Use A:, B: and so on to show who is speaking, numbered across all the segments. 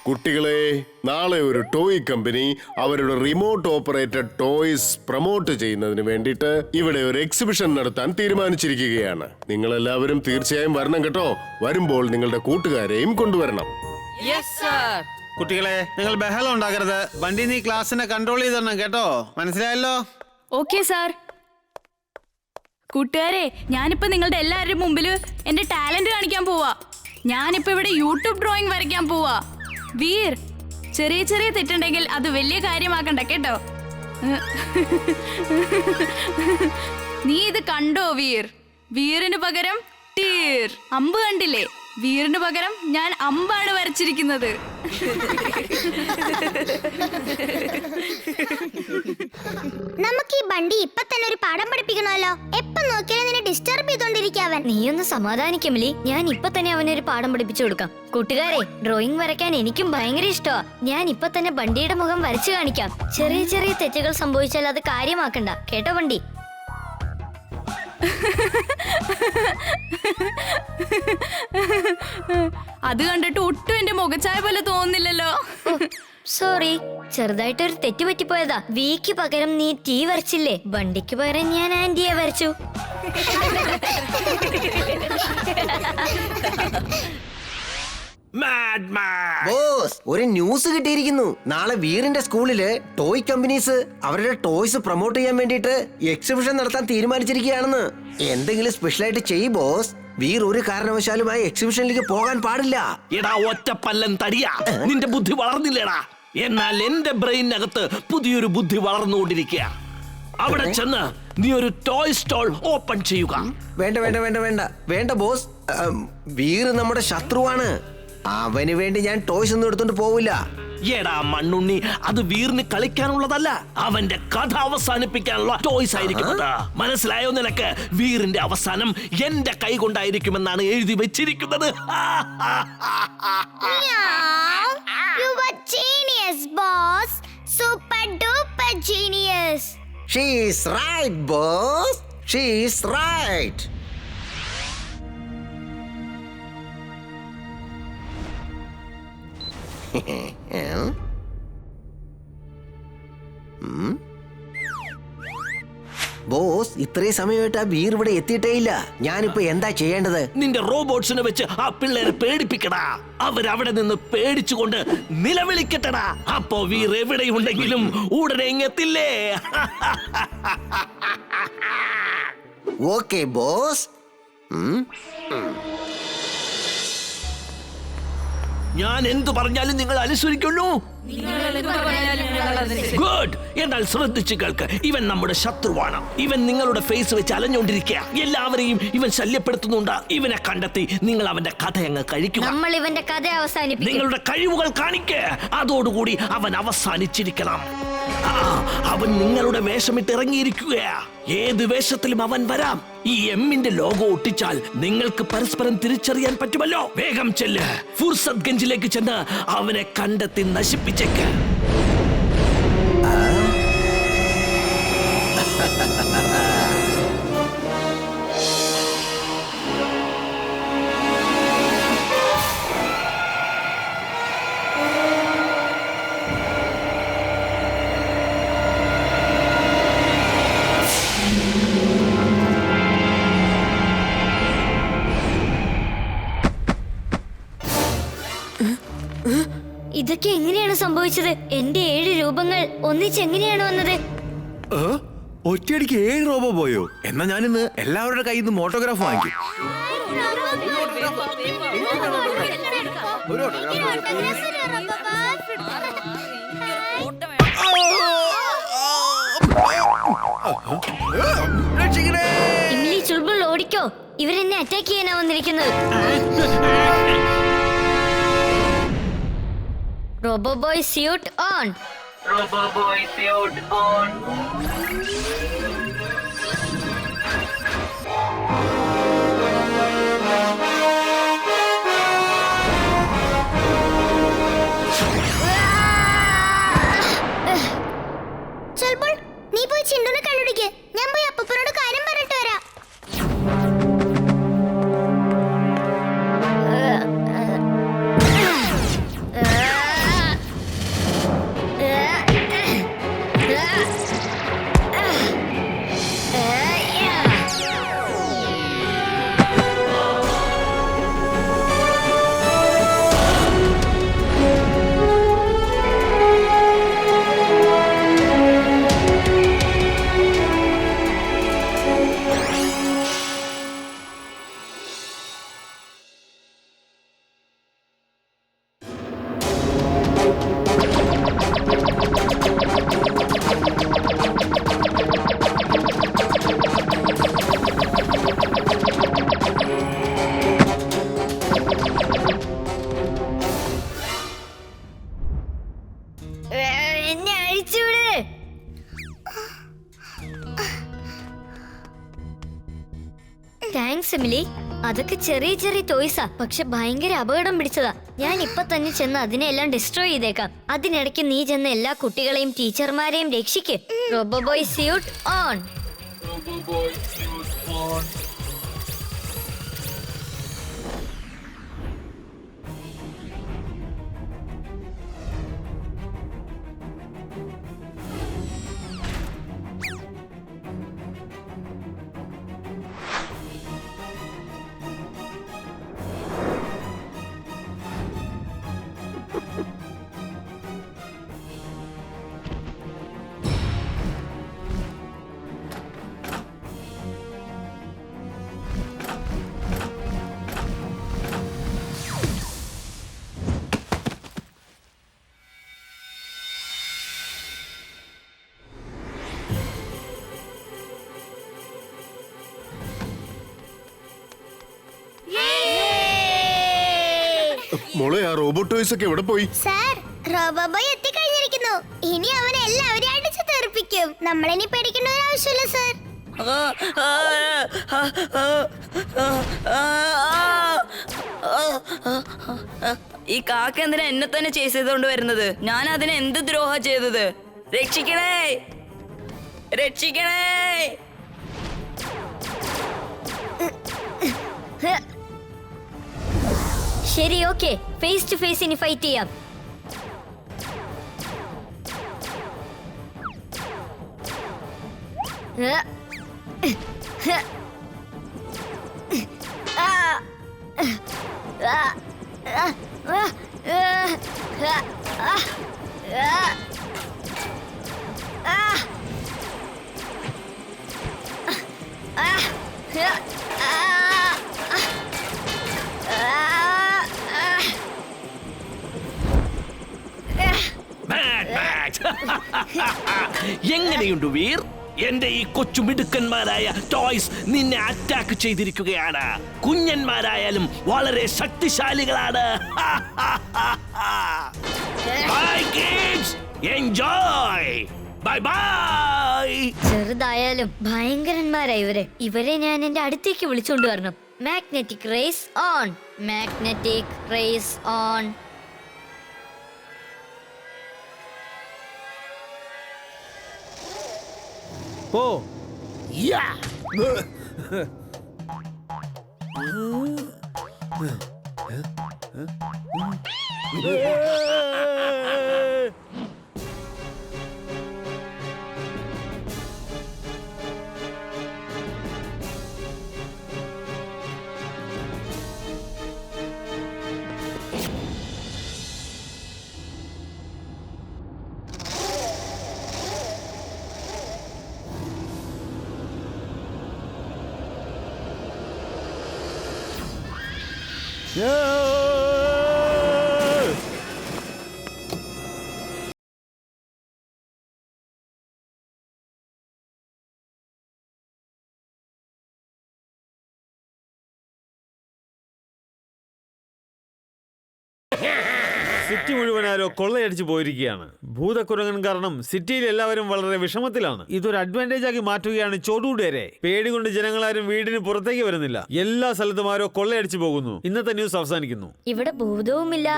A: കുട്ടികളെ, നാളെ ഒരു ടോയ് കമ്പനി അവരുടെ റിമോട്ട് ഓപ്പറേറ്റഡ് ടോയ്സ് പ്രൊമോട്ട് ചെയ്യുന്നതിന് വേണ്ടിയിട്ട് ഇവിടെ ഒരു എക്സിബിഷൻ നടത്താൻ തീരുമാനിച്ചിരിക്കുകയാണ്. നിങ്ങളെല്ലാവരും തീർച്ചയായും വരണം കേട്ടോ. വരുമ്പോൾ നിങ്ങളുടെ കൂട്ടുകാരെയും കൊണ്ടുവരണം.
B: കുട്ടികളെ, നിങ്ങൾ ബഹളം ഉണ്ടാക്കരുത്. വണ്ടി നീ ക്ലാസ്സിനെ കൺട്രോൾ ചെയ്ത് തരണം കേട്ടോ. മനസ്സിലായല്ലോ?
C: Okay sir. കൂട്ടുകാരെ, ഞാനിപ്പോ നിങ്ങളുടെ എല്ലാവരുടെ മുമ്പിൽ എന്റെ ടാലന്റ് കാണിക്കാൻ പോവാ. ഞാനിപ്പോ ഇവിടെ യൂട്യൂബ് ഡ്രോയിങ് വരയ്ക്കാൻ പോവാ. വീർ, ചെറിയ ചെറിയ തെറ്റുണ്ടെങ്കിൽ അത് വലിയ കാര്യമാക്കണ്ട കേട്ടോ. നീ ഇത് കണ്ടോ വീർ? വീറിന് പകരം ടീർ. അമ്പ് കണ്ടില്ലേ? വീറിന് പകരം ഞാൻ അമ്പാണ് വരച്ചിരിക്കുന്നത്.
D: നമുക്ക് ഈ ബണ്ടി ഇപ്പൊ തന്നെ ഒരു പാഠം പഠിപ്പിക്കണമല്ലോ. എപ്പൊ നോക്കിയാലും നിന്നെ ഡിസ്റ്റർബ് ചെയ്തോണ്ടിരിക്കാവൻ.
E: നീ ഒന്ന് സമാധാനിക്കമില്ലേ? ഞാൻ ഇപ്പൊ തന്നെ അവനൊരു പാഠം പഠിപ്പിച്ചു കൊടുക്കാം. കൂട്ടുകാരെ, ഡ്രോയിങ് വരയ്ക്കാൻ എനിക്കും ഭയങ്കര ഇഷ്ടമാ. ഞാൻ ഇപ്പൊ തന്നെ ബണ്ടിയുടെ മുഖം വരച്ചു കാണിക്കാം. ചെറിയ ചെറിയ തെറ്റുകൾ സംഭവിച്ചാൽ അത് കാര്യമാക്കണ്ട കേട്ടോ ബണ്ടി.
C: അത് കണ്ടിട്ട് ഒട്ടും എന്റെ മുഖച്ചായ പോലെ തോന്നുന്നില്ലല്ലോ.
E: സോറി, ചെറുതായിട്ടൊരു തെറ്റ് പറ്റിപ്പോയതാ. വിക്ക് പകരം നീ ടീ വരച്ചില്ലേ? ബണ്ടിക്ക് പകരം ഞാൻ ആന്റിയെ വരച്ചു.
F: ബോസ്, ഒരു ന്യൂസ് കിട്ടിയിരിക്കുന്നു. നാളെ വീറിന്റെ സ്കൂളില് ടോയ് കമ്പനീസ് അവരുടെ ടോയ്സ് പ്രൊമോട്ട് ചെയ്യാൻ വേണ്ടിട്ട് എക്സിബിഷൻ നടത്താൻ തീരുമാനിച്ചിരിക്കുകയാണെന്ന്. എന്തെങ്കിലും സ്പെഷ്യൽ ആയിട്ട് ചെയ്യ് ബോസ്. വീർ ഒരു കാരണവശാലും ആ എക്സിബിഷനിലേക്ക് പോകാൻ പാടില്ല.
G: എടാ ഒറ്റപ്പല്ലൻ തടിയാ, നിന്റെ ബുദ്ധി വളർന്നില്ലടാ. എന്നാൽ എന്റെ ബ്രെയിനകത്ത് പുതിയൊരു ബുദ്ധി വളർന്നുകൊണ്ടിരിക്കുക. അവിടെ ചെന്ന് നീ ഒരു ടോയ് സ്റ്റോൾ ഓപ്പൺ ചെയ്യുക.
F: വേണ്ട വേണ്ട വേണ്ട വേണ്ട വേണ്ട ബോസ്. വീർ നമ്മുടെ ശത്രുവാണ്. അവന് വേണ്ടി ഞാൻ ടോയ്സ് ഒന്നും എടുത്തോണ്ട് പോവില്ല.
G: എടാ മണ്ണുണ്ണി, അത് വീറിന് കളിക്കാനുള്ളതല്ല, അവന്റെ കഥ അവസാനിപ്പിക്കാനുള്ള ടോയ്സ് ആയിരിക്കും. മനസ്സിലായോ നിനക്ക്? വീറിന്റെ അവസാനം എന്റെ കൈ കൊണ്ടായിരിക്കുമെന്നാണ് എഴുതി വെച്ചിരിക്കുന്നത്.
D: You were genius, boss. Super duper genius.
F: She is right, boss. She is right. Boss, ഇത്രയും സമയമായിട്ട് ആ വീർ ഇവിടെ എത്തിയിട്ടേ ഇല്ല. ഞാനിപ്പോ എന്താ ചെയ്യേണ്ടത്?
G: നിന്റെ റോബോട്ട്സിനെ വെച്ച് ആ പിള്ളേരെ പേടിപ്പിക്കടാ. അവരവിടെ നിന്ന് പേടിച്ചുകൊണ്ട് നിലവിളിക്കട്ടടാ. അപ്പോ വീർ എവിടെയുണ്ടെങ്കിലും ഉടനെ ഇങ്ങെത്തില്ലേ?
F: Okay boss.
G: ഞാൻ എന്തു പറഞ്ഞാലും നിങ്ങൾ അനുസരിക്കുള്ളൂ. ഗുഡ്. എന്നാൽ ശ്രദ്ധിച്ചു കേൾക്ക്, ഇവൻ നമ്മുടെ ശത്രുവാണ്. ഇവൻ നിങ്ങളുടെ ഫേസ് വെച്ച് അലഞ്ഞുകൊണ്ടിരിക്കുക. എല്ലാവരെയും ഇവൻ ശല്യപ്പെടുത്തുന്നുണ്ട്. ഇവനെ കണ്ടെത്തി നിങ്ങൾ അവന്റെ കഥ അങ്ങ് കഴിക്കുക.
E: നമ്മൾ ഇവന്റെ കഥ അവസാനിപ്പിക്കും.
G: നിങ്ങളുടെ കഴിവുകൾ കാണിക്ക്. അതോടുകൂടി അവൻ അവസാനിച്ചിരിക്കണം. അവൻ നിങ്ങളുടെ വേഷമിട്ട് ഇറങ്ങിയിരിക്കുകയാ. ഏത് വേഷത്തിലും അവൻ വരാം. ഈ എമ്മിന്റെ ലോഗോ ഒട്ടിച്ചാൽ നിങ്ങൾക്ക് പരസ്പരം തിരിച്ചറിയാൻ പറ്റുമല്ലോ. വേഗം ചെല്ല്, ഫുർസത് ഗഞ്ചിലേക്ക് ചെന്ന് അവനെ കണ്ടെത്തി നശിപ്പിച്ചേക്ക്.
E: ഇതൊക്കെ എങ്ങനെയാണ് സംഭവിച്ചത്? എന്റെ 7 രൂപങ്ങൾ ഒന്നിച്ചെങ്ങനെയാണ് വന്നത്?
H: ഒറ്റയടിക്ക് 7 റോബോ പോയോ? എന്നാ ഞാനിന്ന് എല്ലാവരുടെ കയ്യിൽ നിന്ന് ഓട്ടോഗ്രാഫ് വാങ്ങിക്കും.
E: ഇംലി, ചുൾബുൾ ഓടിക്കോ. ഇവരെന്നെ അറ്റാക്ക് ചെയ്യാനാ വന്നിരിക്കുന്നത്. Roboboy suit on.
I: Roboboy suit on.
D: ചൽബുൾ, നീ പോയി ചിണ്ടുനെ കണ്ടുപിടിക്ക്. ഞാൻ പോയി അപ്പൂപ്പനോട് കാര്യം പറഞ്ഞിട്ട് വരാം.
E: Thanks Emily. അതൊക്കെ ചെറിയ ചെറിയ ടോയ്സാ, പക്ഷെ ഭയങ്കര അപകടം പിടിച്ചതാ. ഞാൻ ഇപ്പൊ തന്നെ ചെന്ന് അതിനെല്ലാം ഡിസ്ട്രോയ് ചെയ്തേക്കാം. അതിനിടയ്ക്ക് നീ ചെന്ന് എല്ലാ കുട്ടികളെയും ടീച്ചർമാരെയും രക്ഷിക്ക്. Roboboy suit on.
I: Roboboy suit on.
A: മോളെ, ആ റോബോട്ട് ടോയ്സ് ഒക്കെ എവിടെ പോയി?
D: സാർ, റോബോബോയ് എത്തിക്കഴിഞ്ഞിരിക്കുന്നു. ഇനി അവനെ എല്ലാവരെയും അടിച്ചു തെറിപ്പിക്കും. നമ്മളിനി പേടിക്കേണ്ട ഒരു ആവശ്യമില്ല സാർ.
J: ഈ കാക്ക എന്തിനാ എന്നെ തന്നെ ചേസ് ചെയ്തോണ്ട് വരുന്നത്? ഞാൻ അതിന് എന്ത് ദ്രോഹ ചെയ്തത്? രക്ഷിക്കണേ, രക്ഷിക്കണേ.
E: ശരി, ഓക്കെ, ഫേസ് ടു ഫേസ് ഇനി ഫൈറ്റ് ചെയ്യാം.
G: എങ്ങനെയുണ്ട് വീർ? എന്റെ ഈ കൊച്ചു മിടുക്കന്മാരായ ടോയ്സ് നിന്നെ അറ്റാക്ക് ചെയ്തിരിക്കുകയാണ്. കുഞ്ഞന്മാരായാലും വളരെ ശക്തിശാലികളാണ്. Bye kids, enjoy. Bye bye.
E: ചെറുതായാലും ഭയങ്കരന്മാരാ ഇവര്. ഇവരെ ഞാൻ എന്റെ അടുത്തേക്ക് വിളിച്ചോണ്ട് വരണം. Magnetic rays on, magnetic rays on.
B: പോ. സിറ്റി മുഴുവൻ ആരോ കൊള്ളയടിച്ചു പോയിരിക്കുകയാണ്. ഭൂതക്കുരങ്ങൻ കാരണം സിറ്റിയിൽ എല്ലാവരും വളരെ വിഷമത്തിലാണ്. ഇതൊരു അഡ്വാൻറ്റേജ് ആക്കി മാറ്റുകയാണ് ചോടൂടേരെ. പേടി കൊണ്ട് ജനങ്ങളാരും വീടിന് പുറത്തേക്ക് വരുന്നില്ല. എല്ലാ സ്ഥലത്തും ആരോ കൊള്ളയടിച്ചു പോകുന്നു. ഇന്നത്തെ ന്യൂസ് അവസാനിക്കുന്നു.
E: ഇവിടെ ഭൂതവുമില്ല,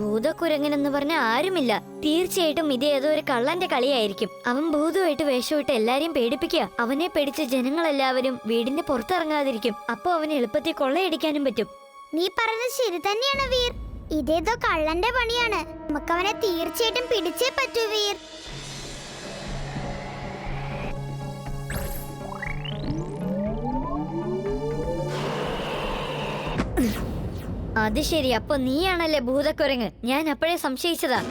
E: ഭൂതക്കുരങ്ങൻ എന്ന് പറഞ്ഞ ആരുമില്ല. തീർച്ചയായിട്ടും ഇത് ഏതോ ഒരു കള്ളന്റെ കളിയായിരിക്കും. അവൻ ഭൂതമായിട്ട് വേഷമിട്ട് എല്ലാരെയും പേടിപ്പിക്കുക. അവനെ പേടിച്ച് ജനങ്ങളെല്ലാവരും വീടിന്റെ പുറത്തിറങ്ങാതിരിക്കും. അപ്പൊ അവന് എളുപ്പത്തിൽ കൊള്ളയടിക്കാനും പറ്റും.
D: നീ പറഞ്ഞത് ശരി തന്നെയാണ് വീർ. ഇതേതോ കള്ളന്റെ പണിയാണ്. നമുക്കവനെ തീർച്ചയായിട്ടും പിടിച്ചേ പറ്റൂ വീർ.
E: അത് ശരി, അപ്പൊ നീയാണല്ലേ ഭൂതക്കുരങ്ങ്. ഞാൻ അപ്പോഴേ സംശയിച്ചതാ.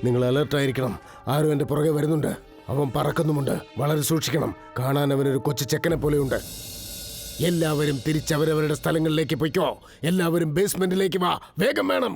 A: നിങ്ങൾ അലർട്ടായിരിക്കണം. ആരും എന്റെ പുറകെ വരുന്നുണ്ട്. അവൻ പറക്കുന്നുമുണ്ട്. വളരെ സൂക്ഷിക്കണം. കാണാൻ അവനൊരു കൊച്ചു ചെക്കനെ പോലെയുണ്ട്. എല്ലാവരും തിരിച്ചവരവരുടെ സ്ഥലങ്ങളിലേക്ക് പൊയ്ക്കോ. എല്ലാവരും ബേസ്മെന്റിലേക്ക് വാ. വേഗം വേണം.